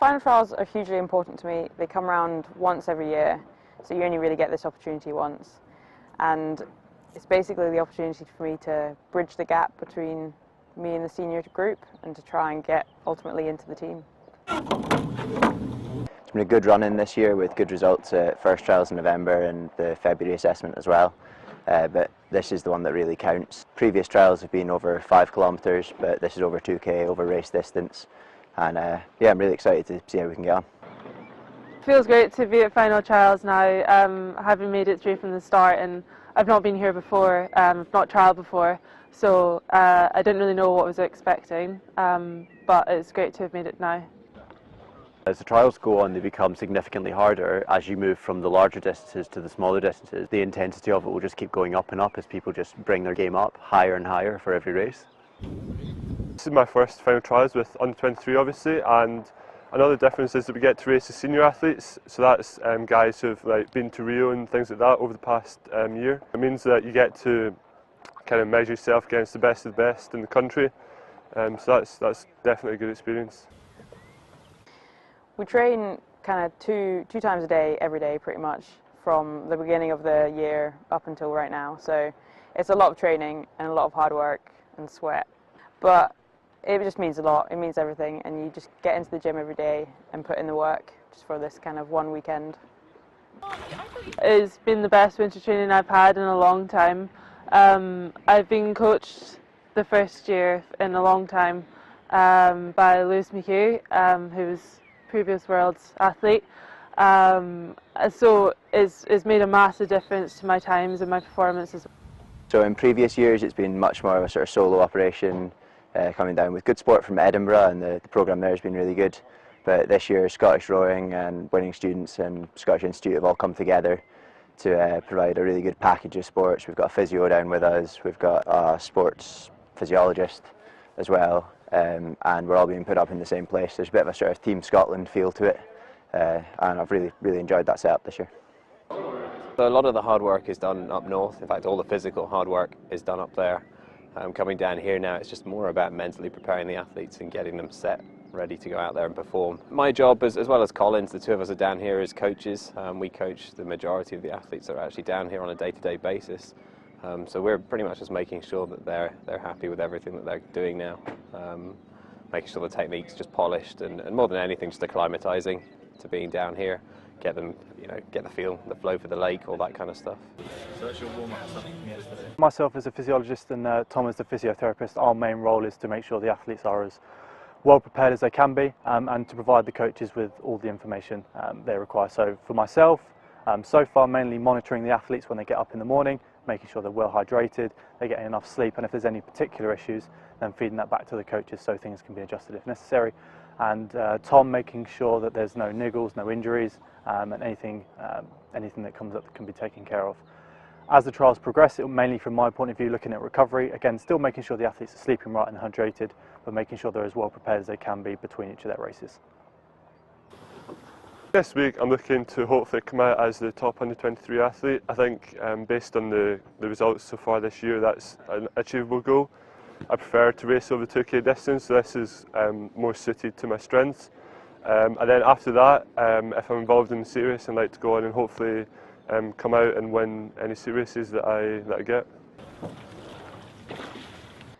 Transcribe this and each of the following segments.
Final trials are hugely important to me. They come around once every year, so you only really get this opportunity once. And it's basically the opportunity for me to bridge the gap between me and the senior group and to try and get ultimately into the team. It's been a good run in this year with good results at first trials in November and the February assessment as well. But this is the one that really counts. Previous trials have been over 5 kilometres, but this is over 2k, over race distance. And yeah, I'm really excited to see how we can get on. It feels great to be at final trials now, having made it through from the start, and I've not been here before, I've not trialled before, so I didn't really know what I was expecting, but it's great to have made it now. As the trials go on, they become significantly harder as you move from the larger distances to the smaller distances. The intensity of it will just keep going up and up as people just bring their game up higher and higher for every race. This is my first final trials with under 23 obviously, and another difference is that we get to race the senior athletes, so that's guys who've been to Rio and things like that over the past year. It means that you get to kind of measure yourself against the best of the best in the country, so that's definitely a good experience. We train kind of two times a day, every day pretty much, from the beginning of the year up until right now. So it's a lot of training and a lot of hard work and sweat, but it just means a lot. It means everything, and you just get into the gym every day and put in the work just for this kind of one weekend. It's been the best winter training I've had in a long time. I've been coached the first year in a long time by Lewis McHugh, who was previous world's athlete. So it's made a massive difference to my times and my performances. So in previous years it's been much more of a sort of solo operation, coming down with good support from Edinburgh, and the programme there has been really good. But this year Scottish Rowing and Winning Students and Scottish Institute have all come together to provide a really good package of sports. We've got a physio down with us, we've got a sports physiologist as well, and we're all being put up in the same place. There's a bit of a sort of Team Scotland feel to it, and I've really enjoyed that setup this year. So a lot of the hard work is done up north. In fact, all the physical hard work is done up there. Coming down here now, it's just more about mentally preparing the athletes and getting them set, ready to go out there and perform. My job, as well as Colin's, the two of us are down here as coaches. We coach the majority of the athletes that are actually down here on a day-to-day basis. So we're pretty much just making sure that they're happy with everything that they're doing now. Making sure the technique's just polished, and more than anything, just acclimatising to being down here. Get them, get the feel, the flow for the lake, all that kind of stuff. So that's your warm-up something from yesterday? Myself as a physiologist and Tom as the physiotherapist, our main role is to make sure the athletes are as well prepared as they can be, and to provide the coaches with all the information they require. So for myself, so far mainly monitoring the athletes when they get up in the morning, making sure they're well hydrated, they're getting enough sleep, and if there's any particular issues, then feeding that back to the coaches so things can be adjusted if necessary. And Tom making sure that there's no niggles, no injuries, and anything that comes up that can be taken care of. As the trials progress, it will mainly from my point of view looking at recovery, again still making sure the athletes are sleeping right and hydrated, but making sure they're as well prepared as they can be between each of their races. This week I'm looking to hopefully come out as the top under 23 athlete. I think based on the results so far this year, that's an achievable goal. I prefer to race over the 2k distance, so this is more suited to my strengths. And then after that, if I'm involved in the series, I'd like to go on and hopefully come out and win any series that I get.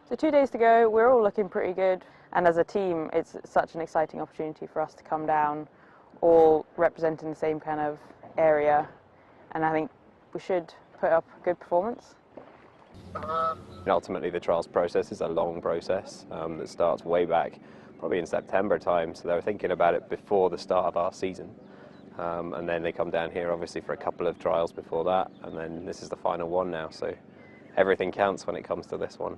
So 2 days to go, we're all looking pretty good, and as a team it's such an exciting opportunity for us to come down all representing the same kind of area, and I think we should put up a good performance. Ultimately the trials process is a long process that starts way back probably in September time, so they were thinking about it before the start of our season, and then they come down here obviously for a couple of trials before that, and then this is the final one now, so everything counts when it comes to this one.